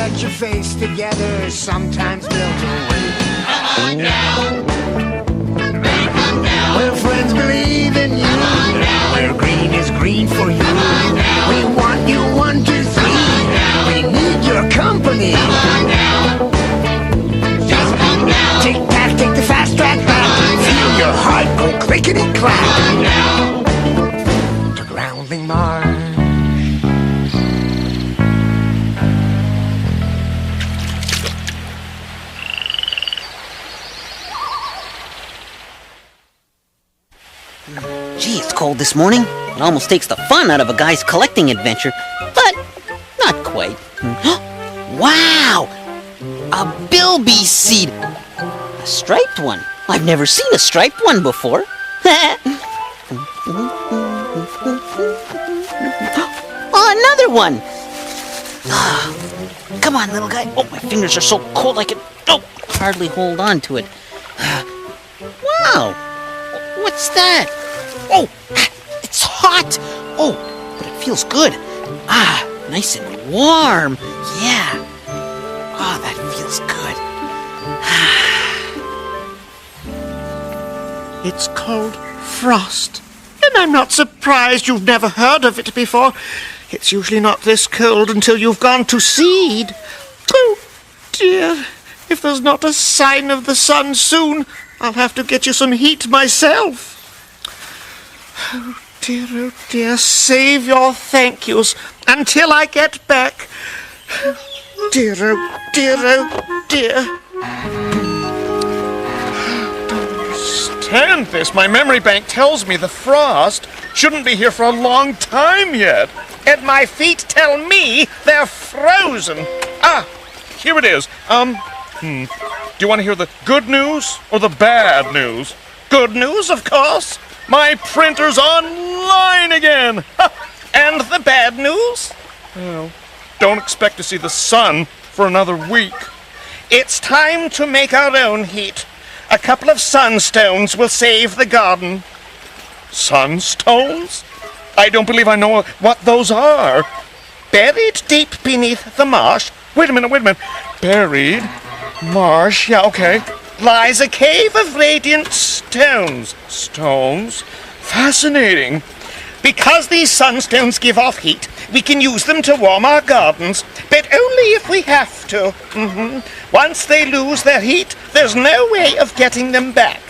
get your face together, sometimes melt away. Come on down. Rain, come down. Where friends believe in you, where green is green for you. We want you 1, 2, 3. We need your company. Come on down. Just come down. Take back, take the fast track back. Feel your heart go clickety clack. Come on down. To Groundling Marsh. Gee, it's cold this morning. It almost takes the fun out of a guy's collecting adventure, but not quite. Wow! A bilby seed! A striped one. I've never seen a striped one before. Oh, another one! Come on, little guy. Oh, my fingers are so cold I can hardly hold on to it. Wow! What's that? Oh, it's hot. Oh, but it feels good. Ah, nice and warm. Yeah. Oh, that feels good. It's called frost. And I'm not surprised you've never heard of it before. It's usually not this cold until you've gone to seed. Oh, dear. If there's not a sign of the sun soon, I'll have to get you some heat myself. Oh, dear. Save your thank yous until I get back. Dear, oh, dear. Understand this. My memory bank tells me the frost shouldn't be here for a long time yet. And my feet tell me they're frozen. Ah, here it is. Do you want to hear the good news or the bad news? Good news, of course. My printer's online again. And the bad news? Well, don't expect to see the sun for another week. It's time to make our own heat. A couple of sunstones will save the garden. Sunstones? I don't believe I know what those are. Buried deep beneath the marsh. Wait a minute. Buried marsh, yeah, okay. Lies a cave of radiant stones. Stones? Fascinating. Because these sunstones give off heat, we can use them to warm our gardens, but only if we have to. Once they lose their heat, there's no way of getting them back.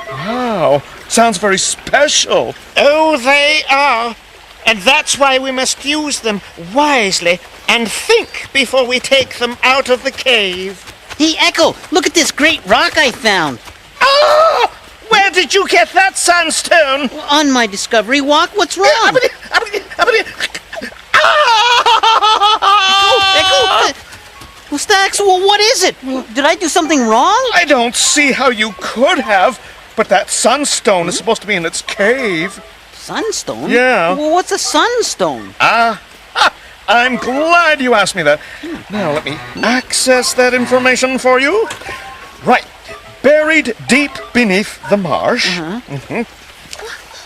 Wow, sounds very special. Oh, they are. And that's why we must use them wisely and think before we take them out of the cave. Hey, Echo, look at this great rock I found. Oh! Where did you get that sunstone? On my discovery walk. What's wrong? Echo! Stax, well, what is it? Did I do something wrong? I don't see how you could have, but that sunstone is supposed to be in its cave. Sunstone? Yeah. Well, what's a sunstone? I'm glad you asked me that. Now let me access that information for you. Right. Buried deep beneath the marsh. Oh,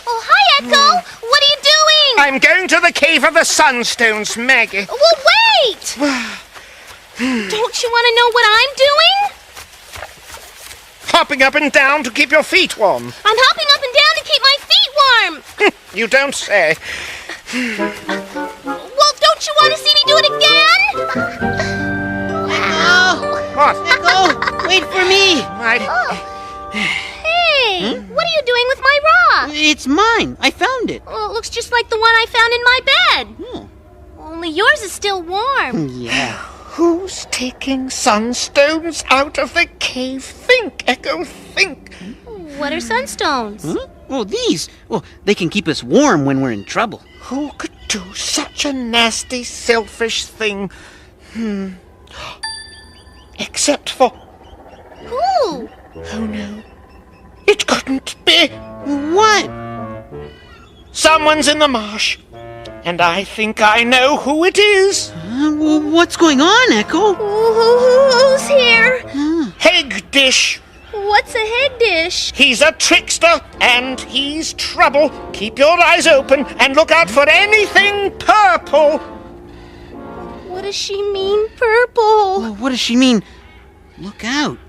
hi, Echo. What are you doing? I'm going to the cave of the sunstones, Maggie. Well, wait! Don't you want to know what I'm doing? Hopping up and down to keep your feet warm. I'm hopping up and down to keep my feet warm. You don't say. Well, don't you want to see me do it again? What? Echo, wait for me. Hey, what are you doing with my rock? It's mine. I found it. Well, it looks just like the one I found in my bed. Only yours is still warm. Yeah. Who's taking sunstones out of the cave? Think, Echo, think. What are sunstones? Oh, these. Well, they can keep us warm when we're in trouble. Who could do such a nasty, selfish thing? Except for... Who? Oh, no. It couldn't be. What? Someone's in the marsh. And I think I know who it is. Well, what's going on, Echo? Who's here? Hegdish. What's a Hegdish? He's a trickster, and he's trouble. Keep your eyes open and look out for anything purple. What does she mean, purple? What does she mean? Look out.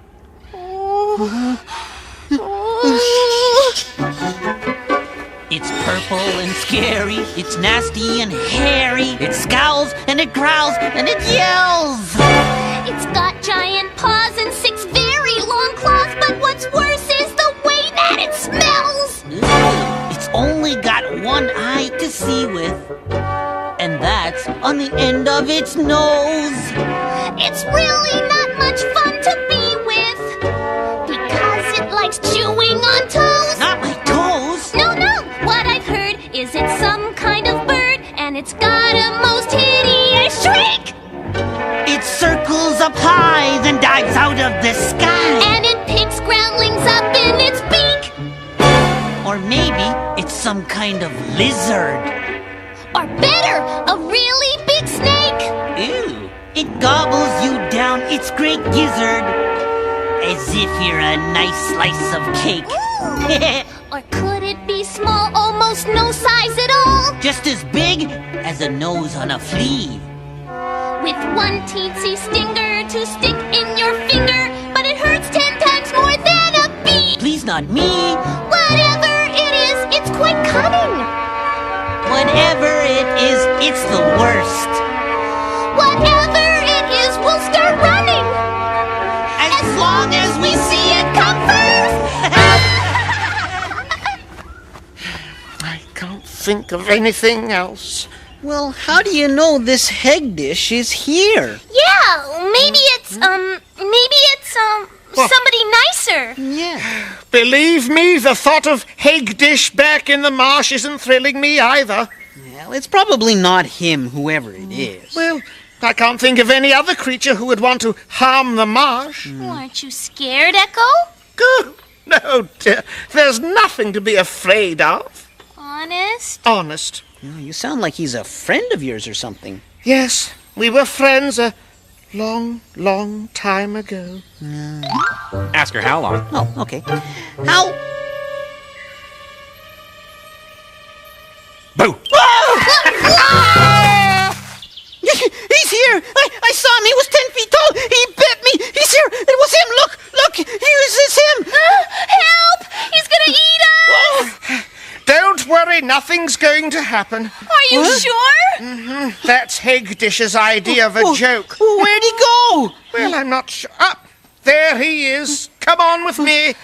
It's purple and scary. It's nasty and hairy. It scowls and it growls and it yells. It's got giant paws and 6 very long claws, but what's worse is the way that it smells. It's only got one eye to see with, and that's on the end of its nose. It's really not much fun to be with, because it likes chewing on toes. Not my toes. No, what I've heard is it's some kind of bird, and it's got a most hideous shriek. It circles up high, then dives out of the sky. And it picks groundlings up in its beak. Or maybe it's some kind of lizard. Or better, a really big snake. Ew. It gobbles you down its great gizzard, as if you're a nice slice of cake. Or could it be small, almost no size at all? Just as big as a nose on a flea. With one teensy stinger to stick in your finger, but it hurts 10 times more than a bee. Please, not me. Whatever it is, it's quite cunning. Whatever it is, it's the worst. Whatever it is, we'll start running. As long as we see it come first. I can't think of anything else. Well, how do you know this Hegdish is here? Yeah, maybe it's What? somebody nicer. Yeah. Believe me, the thought of Hegdish back in the marsh isn't thrilling me either. Well, it's probably not him, whoever it is. Well, I can't think of any other creature who would want to harm the marsh. Aren't you scared, Echo? Good. No, dear. There's nothing to be afraid of. Honest? Honest. You sound like he's a friend of yours or something. Yes, we were friends a long, long time ago. Ask her how long. Oh, okay. How... Boo! He's here! I saw him! He was 10 feet tall! He bit me! He's here! It was him! Look! It's him! Help! He's gonna eat us! Don't worry, nothing's going to happen. Are you sure? That's Hegdish's idea of a joke. Where'd he go? Well, I'm not sure. Up! There he is. Come on with me.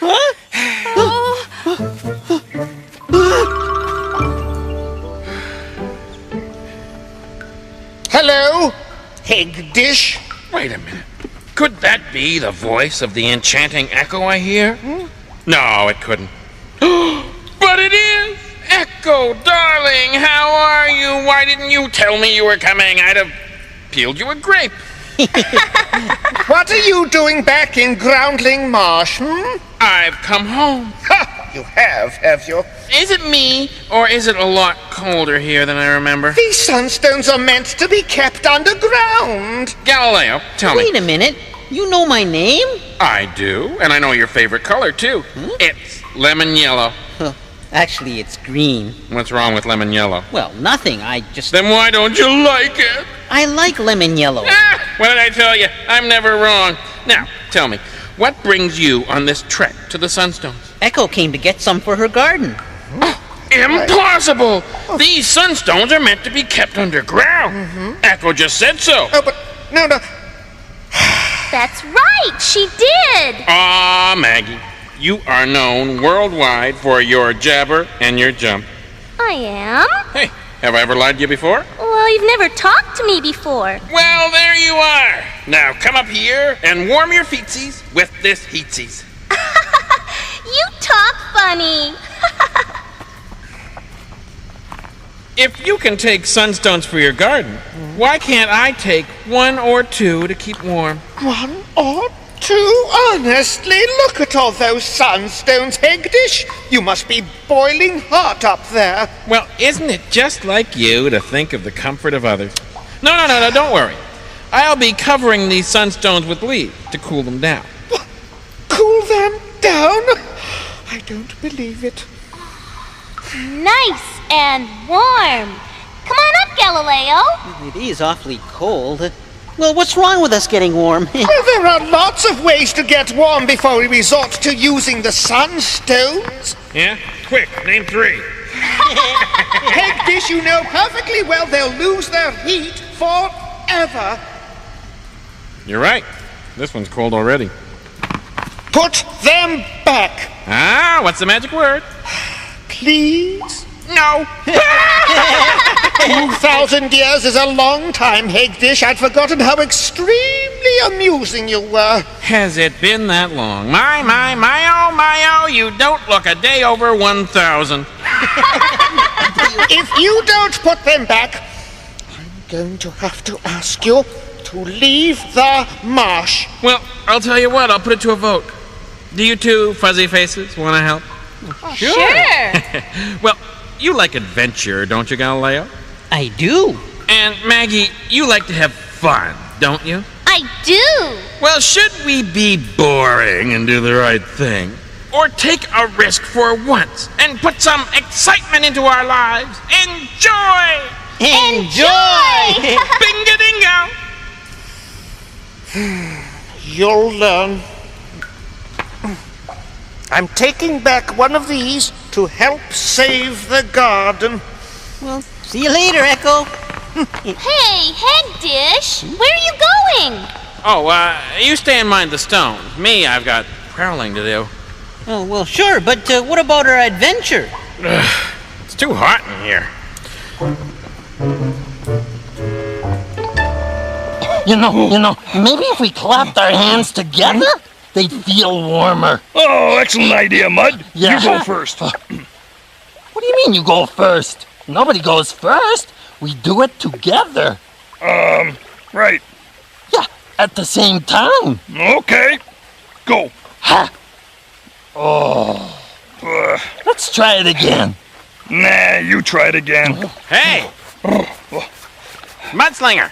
Hello, Hegdish. Wait a minute. Could that be the voice of the enchanting echo I hear? No, it couldn't. But it is! Echo, darling, how are you? Why didn't you tell me you were coming? I'd have peeled you a grape. What are you doing back in Groundling Marsh, I've come home. Ha! You have you? Is it me, or is it a lot colder here than I remember? These sunstones are meant to be kept underground. Galileo, tell me. Wait a minute. You know my name? I do, and I know your favorite color, too. It's lemon yellow. Actually, it's green. What's wrong with lemon yellow? Well, nothing. Then why don't you like it? I like lemon yellow. What did I tell you? I'm never wrong. Now, tell me, what brings you on this trek to the Sunstones? Echo came to get some for her garden. Impossible! These Sunstones are meant to be kept underground. Echo just said so. Oh, but no. That's right, she did. Ah, Maggie, you are known worldwide for your jabber and your jump. I am? Hey, have I ever lied to you before? Well, you've never talked to me before. Well, there you are. Now come up here and warm your feetsies with this heatsies. You talk funny. If you can take sunstones for your garden, why can't I take 1 or 2 to keep warm? 1 or 2? Honestly, look at all those sunstones, Hegdish. You must be boiling hot up there. Well, isn't it just like you to think of the comfort of others? No, don't worry. I'll be covering these sunstones with leaves to cool them down. Cool them down? I don't believe it. Nice and warm. Come on up, Galileo. It is awfully cold. Well, what's wrong with us getting warm? Well, there are lots of ways to get warm before we resort to using the sunstones. Yeah? Quick, name 3. Hegdish, you know perfectly well they'll lose their heat forever. You're right. This one's cold already. Put them back, Ah, what's the magic word? please. No. 2,000 years is a long time, Hegdish. I'd forgotten how extremely amusing you were. Has it been that long? My, oh, you don't look a day over 1,000. If you don't put them back, I'm going to have to ask you to leave the marsh. Well, I'll tell you what, I'll put it to a vote. Do you two fuzzy faces want to help? Sure. Well, you like adventure, don't you, Galileo? I do. And Maggie, you like to have fun, don't you? I do. Well, should we be boring and do the right thing? Or take a risk for once and put some excitement into our lives? Enjoy! Enjoy! Bingo-dingo! You'll learn. I'm taking back one of these to help save the garden. Well, see you later, Echo. Hey, Hegdish, where are you going? Oh, you stay and mind the stones. Me, I've got prowling to do. Oh, well, sure, but what about our adventure? It's too hot in here. You know, maybe if we clapped our hands together, they'd feel warmer. Oh, excellent idea, Mud. Yeah. You go first. What do you mean you go first? Nobody goes first. We do it together. Right. Yeah, at the same time. Okay. Go. Ha! Oh, let's try it again. Nah, you try it again. Hey! Mudslinger!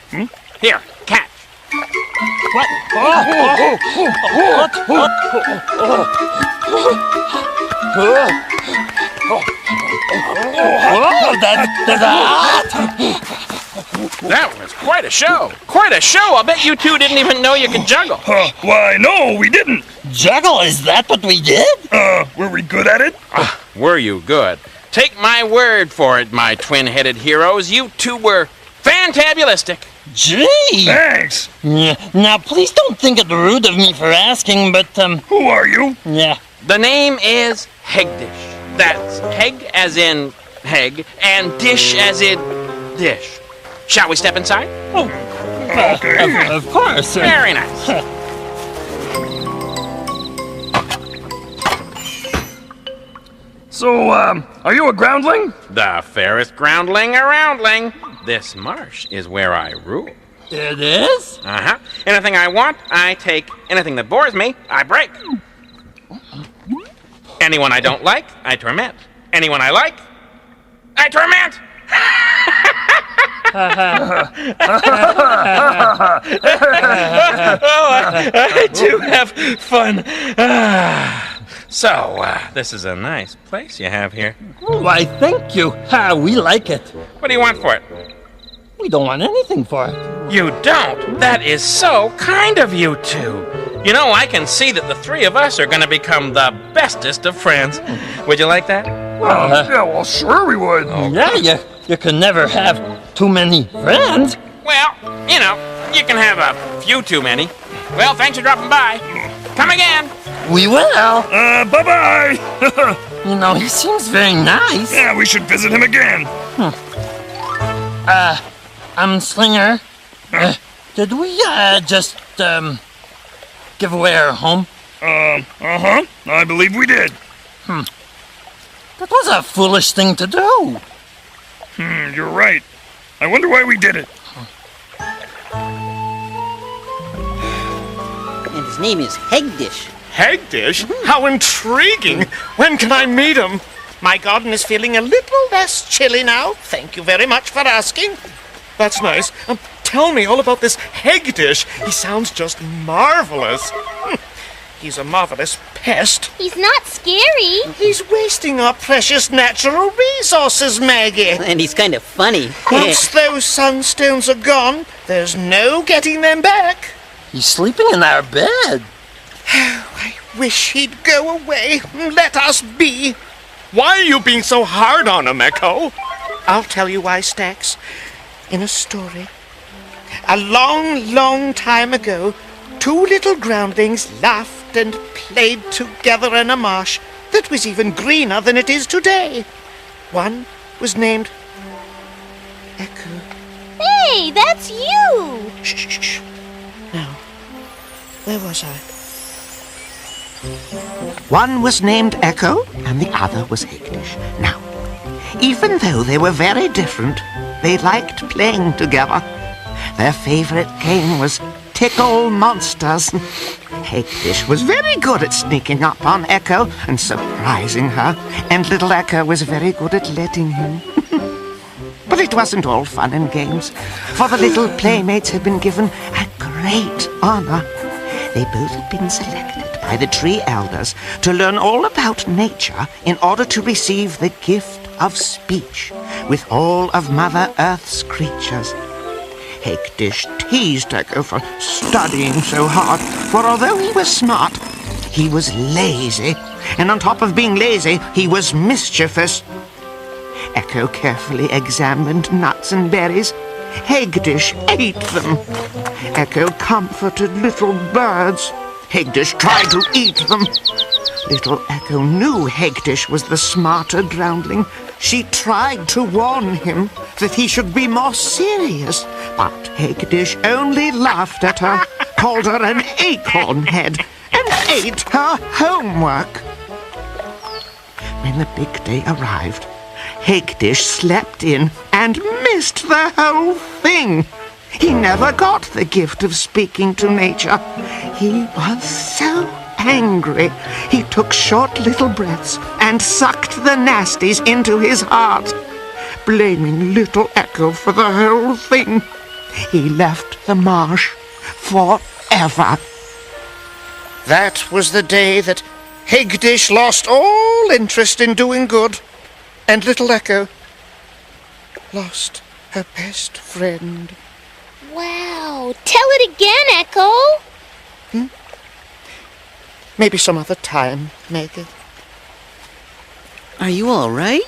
Here, catch. What? Oh, that's hot. That was quite a show. Quite a show. I'll bet you two didn't even know you could juggle. Why, no, we didn't. Juggle, is that what we did? Were we good at it? Were you good? Take my word for it, my twin-headed heroes. You two were fantabulistic. Gee. Thanks. Yeah. Now, please don't think it rude of me for asking, but, Who are you? yeah. The name is Hegdish. That's Heg as in Heg, and Dish as in dish. Shall we step inside? Okay. Of course. Very nice. So, are you a groundling? The fairest groundling aroundling. This marsh is where I rule. It is? Uh-huh. Anything I want, I take. Anything that bores me, I break. Anyone I don't like, I torment. Anyone I like, I torment! I do have fun. So, this is a nice place you have here. Why, thank you. We like it. What do you want for it? We don't want anything for it. You don't? That is so kind of you two. You know, I can see that the three of us are going to become the bestest of friends. Would you like that? Yeah, well, sure we would. Yeah, you can never have too many friends. Well, you know, you can have a few too many. Well, thanks for dropping by. Come again. We will. Bye-bye. You know, he seems very nice. Yeah, we should visit him again. Slinger. Did we, just, give away our home? Uh-huh. I believe we did. That was a foolish thing to do. You're right. I wonder why we did it. And his name is Hegdish. Hegdish? How intriguing! When can I meet him? My garden is feeling a little less chilly now. Thank you very much for asking. That's nice. Tell me all about this Hegdish. He sounds just marvelous. He's a marvelous pest. He's not scary. He's wasting our precious natural resources, Maggie. And he's kind of funny. Once those sunstones are gone, there's no getting them back. He's sleeping in our bed. I wish he'd go away and let us be. Why are you being so hard on him, Echo? I'll tell you why, Stax. In a story. A long, long time ago, two little groundlings laughed and played together in a marsh that was even greener than it is today. One was named Echo. Hey, that's you! Shh, shh, shh. Now, where was I? One was named Echo, and the other was Hegdish. Now, even though they were very different, they liked playing together. Their favorite game was tickle monsters. Hegdish was very good at sneaking up on Echo and surprising her, and little Echo was very good at letting him. But it wasn't all fun and games, for the little playmates had been given a great honor. They both had been selected by the tree elders to learn all about nature in order to receive the gift of speech with all of Mother Earth's creatures. Hegdish teased Echo for studying so hard, for although he was smart, he was lazy, and on top of being lazy, he was mischievous. Echo carefully examined nuts and berries. Hegdish ate them. Echo comforted little birds. Hegdish tried to eat them. Little Echo knew Hegdish was the smarter groundling. She tried to warn him that he should be more serious, but Hegdish only laughed at her, called her an acorn head, and ate her homework. When the big day arrived, Hegdish slept in and missed the whole thing. He never got the gift of speaking to nature. He was so angry. He took short little breaths and sucked the nasties into his heart, blaming little Echo for the whole thing. He left the marsh forever. That was the day that Hegdish lost all interest in doing good, and little Echo lost her best friend. Wow, tell it again, Echo. Maybe some other time, Maggie. Are you all right?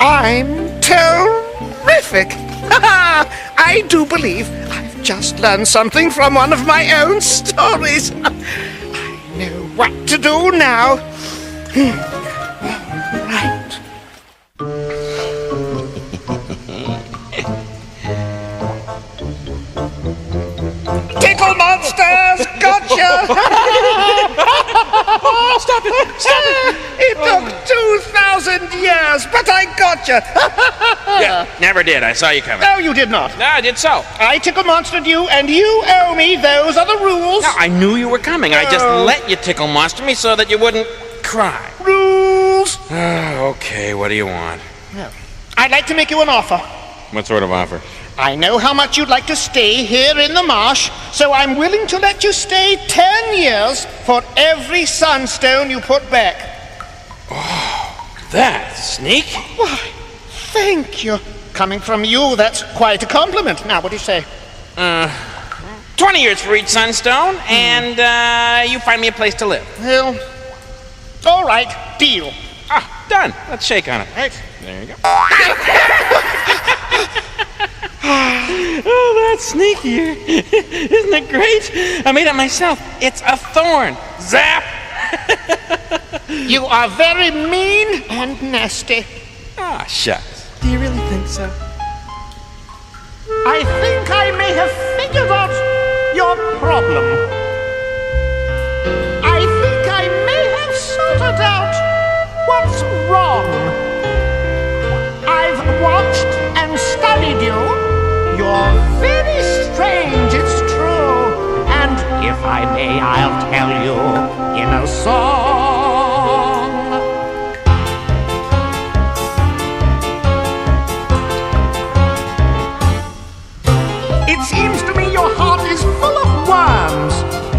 I'm terrific! I do believe I've just learned something from one of my own stories. I know what to do now. Right. Tickle monsters! Gotcha! Stop it! Stop it! It took 2,000 years, but I gotcha! Yeah, never did. I saw you coming. No, you did not. No, I did so. I tickle monstered you, and you owe me. Those are the rules. No, I knew you were coming. I just let you tickle monster me so that you wouldn't cry. Rules. Okay, what do you want? I'd like to make you an offer. What sort of offer? I know how much you'd like to stay here in the marsh, so I'm willing to let you stay 10 years for every sunstone you put back. Oh, that's sneaky. Why, thank you. Coming from you, that's quite a compliment. Now, what do you say? 20 years for each sunstone, and you find me a place to live. Well, all right, deal. Ah, done. Let's shake on it. Right. There you go. Oh, that's sneaky. Isn't it great? I made it myself. It's a thorn. Zap! You are very mean and nasty. Ah, shucks. Do you really think so? I think I may have figured out your problem. I think I may have sorted out what's wrong. I've watched and studied you. You're very strange, it's true. And if I may, I'll tell you in a song. It seems to me your heart is full of worms.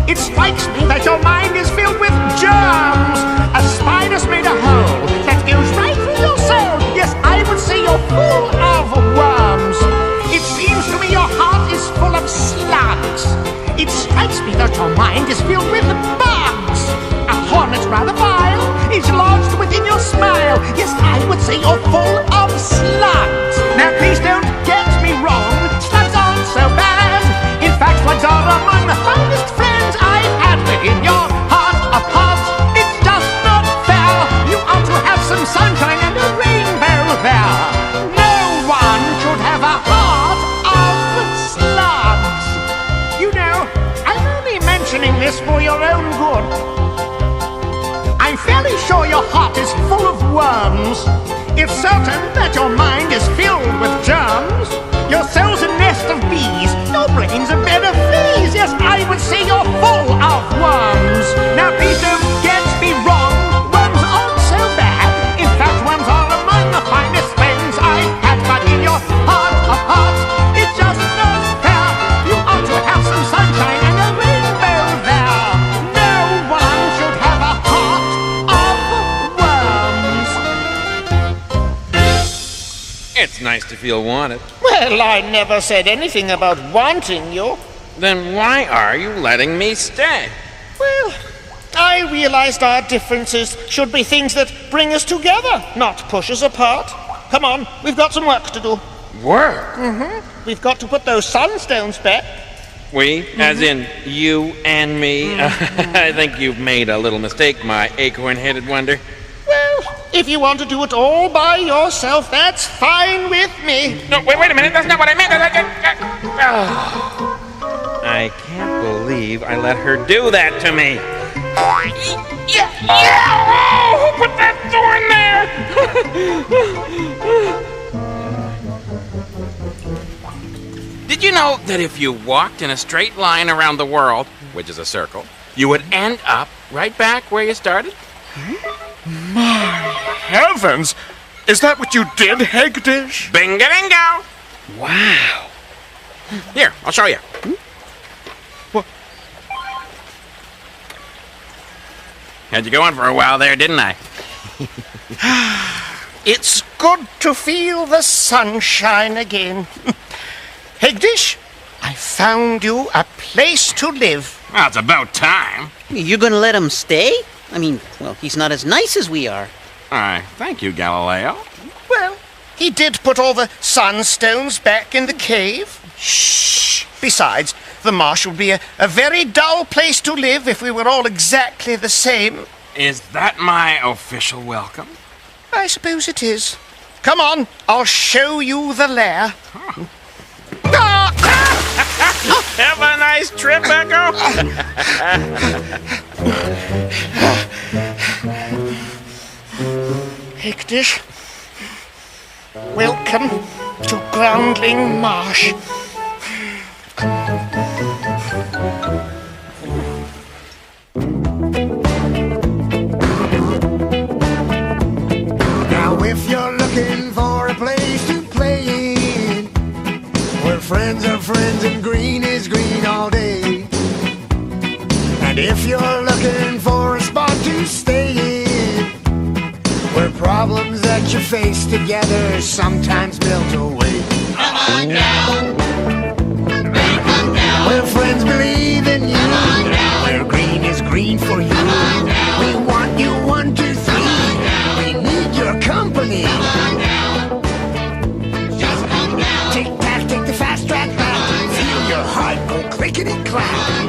It strikes me that you're say you're full of slugs. Now please don't get me wrong, slugs aren't so bad. In fact, slugs are among the finest friends I've had. But in your heart of hearts, it's just not fair. You ought to have some sunshine and a rainbow there. No one should have a heart of slugs. You know, I'm only mentioning this for your own good. I'm fairly sure your heart is full of worms. It's certain that your mind is filled with germs. Your soul's a nest of bees. Your brain's a bed of fleas. Yes, I would say you're full of worms. Now please don't get me wrong. Worms aren't so bad. In fact, worms are among the finest friends I've had. But in your heart of hearts, it's just not fair. You ought to have some sunshine and a rainbow there. No one should have a heart of worms. It's nice to feel wanted. Well, I never said anything about wanting you. Then why are you letting me stay? Well, I realized our differences should be things that bring us together, not push us apart. Come on, we've got some work to do. Work? We've got to put those sunstones back. We? As in you and me? I think you've made a little mistake, my acorn-headed wonder. Well, if you want to do it all by yourself, that's fine with me. No, wait a minute. That's not what I meant. I can't believe I let her do that to me. Yeah! Oh, who put that door in there? Did you know that if you walked in a straight line around the world, which is a circle, you would end up right back where you started? Heavens! Is that what you did, Hegdish? Bingo! Wow. Here, I'll show you. What? Had you going for a while there, didn't I? It's good to feel the sunshine again. Hegdish, I found you a place to live. Well, it's about time. You're gonna let him stay? I mean, well, he's not as nice as we are. Thank you, Galileo. Well, he did put all the sunstones back in the cave. Shh! Besides, the marsh would be a very dull place to live if we were all exactly the same. Is that my official welcome? I suppose it is. Come on, I'll show you the lair. Have a nice trip, Echo. Hegdish, welcome to Groundling Marsh. Now if you're looking for a place to play in, where friends are friends and green is green all day, and if you're looking for a spot to stay in, where problems that you face together sometimes melt away. Come on down. Come down. Where friends believe in you. Come on down. Where green is green for you. Come on down. We want you 1, 2, 3. We need your company. Come on down. Just come down. Take the fast track back. Feel your heart go clickety clack.